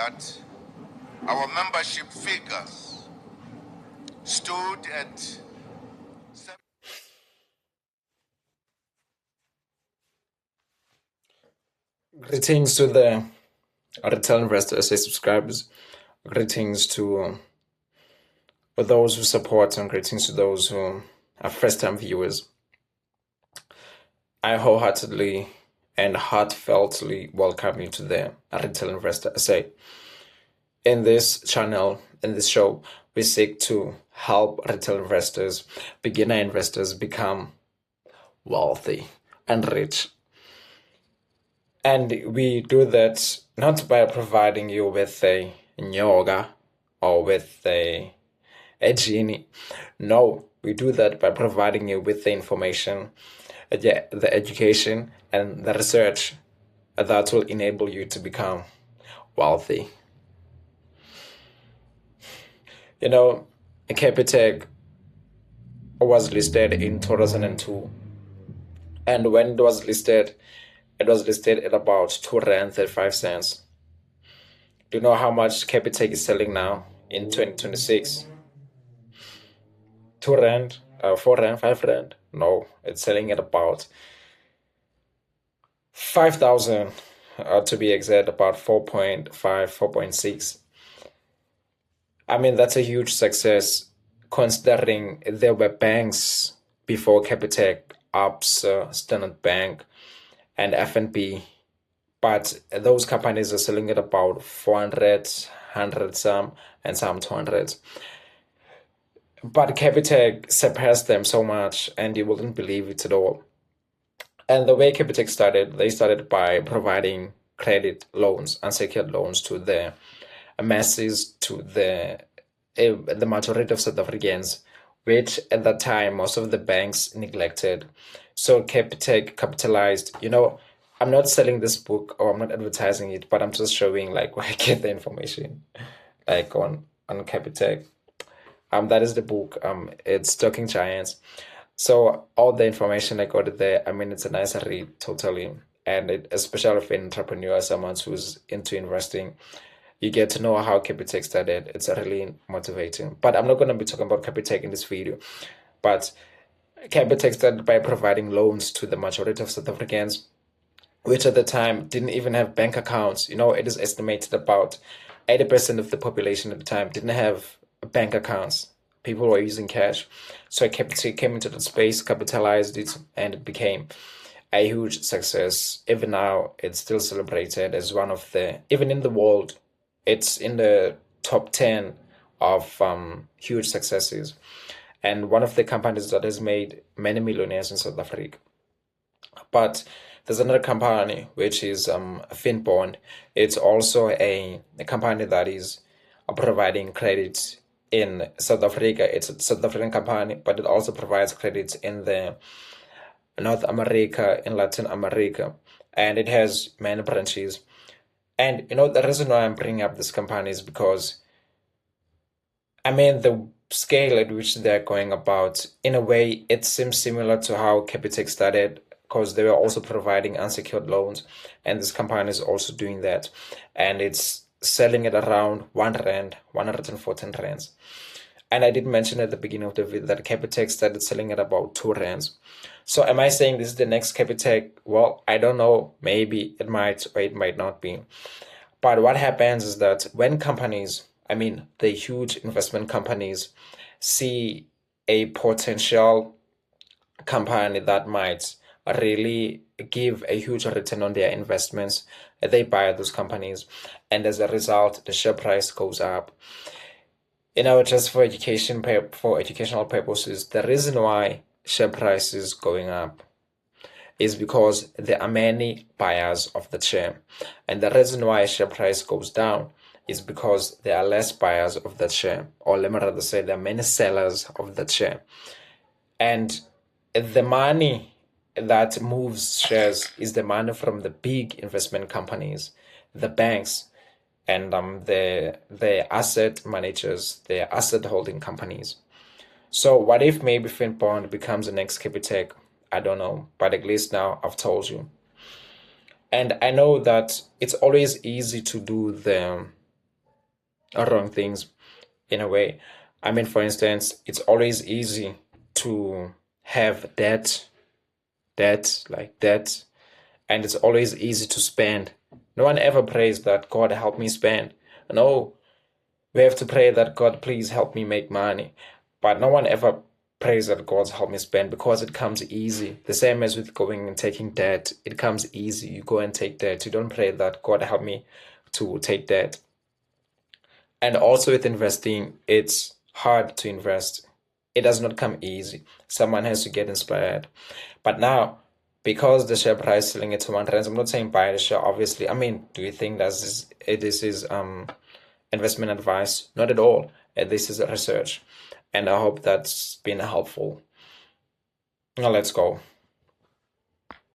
that our membership figures stood at Greetings to the retail investor SA subscribers. Greetings to those who support, and greetings to those who are first-time viewers. I wholeheartedly and heartfeltly welcome you to the Retail Investor SA. In this channel, in this show, we seek to help retail investors, beginner investors become wealthy and rich. And we do that not by providing you with a nyoga or with a genie. No, we do that by providing you with the information, the education, and the research that will enable you to become wealthy. You know, Capitec was listed in 2002. And when it was listed at about R2.35. Do you know how much Capitec is selling now in 2026? 2 rand, 4 rand, 5 rand? No, it's selling at about 5,000, to be exact, about 4.5, 4.6. I mean, that's a huge success considering there were banks before Capitec, Absa, Standard Bank, and FNB. But those companies are selling at about 400, 100 some, and some 200. But Capitec surpassed them so much, and you wouldn't believe it at all. And the way Capitec started, they started by providing credit loans, unsecured loans to the masses, to the majority of South Africans, which at that time most of the banks neglected. So Capitec capitalized. I'm not selling this book or I'm not advertising it, but I'm just showing like where I get the information, like on Capitec. That is the book. It's Talking Giants. So all the information I got there, I mean, it's a nice read, totally. And especially for an entrepreneur, someone who's into investing, you get to know how Capitec started. It's really motivating. But I'm not going to be talking about Capitec in this video. But Capitec started by providing loans to the majority of South Africans, which at the time didn't even have bank accounts. It is estimated about 80% of the population at the time didn't have bank accounts. People were using cash. So Capitec came into the space, capitalized it, and it became a huge success. Even now, it's still celebrated as one of even in the world, it's in the top 10 of huge successes. And one of the companies that has made many millionaires in South Africa. But there's another company which is Finbond. It's also a company that is providing credit in South Africa. It's a South African company, but it also provides credit in the North America, in Latin America, and it has many branches. And the reason why I'm bringing up this company is because, I mean, the scale at which they're going about, in a way, it seems similar to how Capitec started, because they were also providing unsecured loans, and this company is also doing that, and it's selling at around 1 rand, 114 rands. And I did mention at the beginning of the video that Capitec started selling at about 2 rands. So am I saying this is the next Capitec? Well, I don't know. Maybe it might or it might not be. But what happens is that when companies, I mean, the huge investment companies, see a potential company that might really give a huge return on their investments, they buy those companies, and as a result, the share price goes up. Just for educational purposes, the reason why share price is going up is because there are many buyers of the share, and the reason why share price goes down is because there are less buyers of that share, or let me rather say there are many sellers of that share. And the money that moves shares is the money from the big investment companies, the banks, and the asset managers, the asset holding companies. So what if maybe Finbond becomes the next Capitec? I don't know, but at least now I've told you. And I know that it's always easy to do wrong things in a way. I mean, for instance, it's always easy to have debt, like debt, and it's always easy to spend. No one ever prays that God help me spend. No, we have to pray that God please help me make money. But no one ever prays that God's help me spend because it comes easy. The same as with going and taking debt. It comes easy. You go and take debt. You don't pray that God help me to take debt. And also with investing, it's hard to invest. It does not come easy. Someone has to get inspired. But now, because the share price is selling at 200 rands, I'm not saying buy the share, obviously. I mean, do you think this is investment advice? Not at all. This is research. And I hope that's been helpful. Now let's go.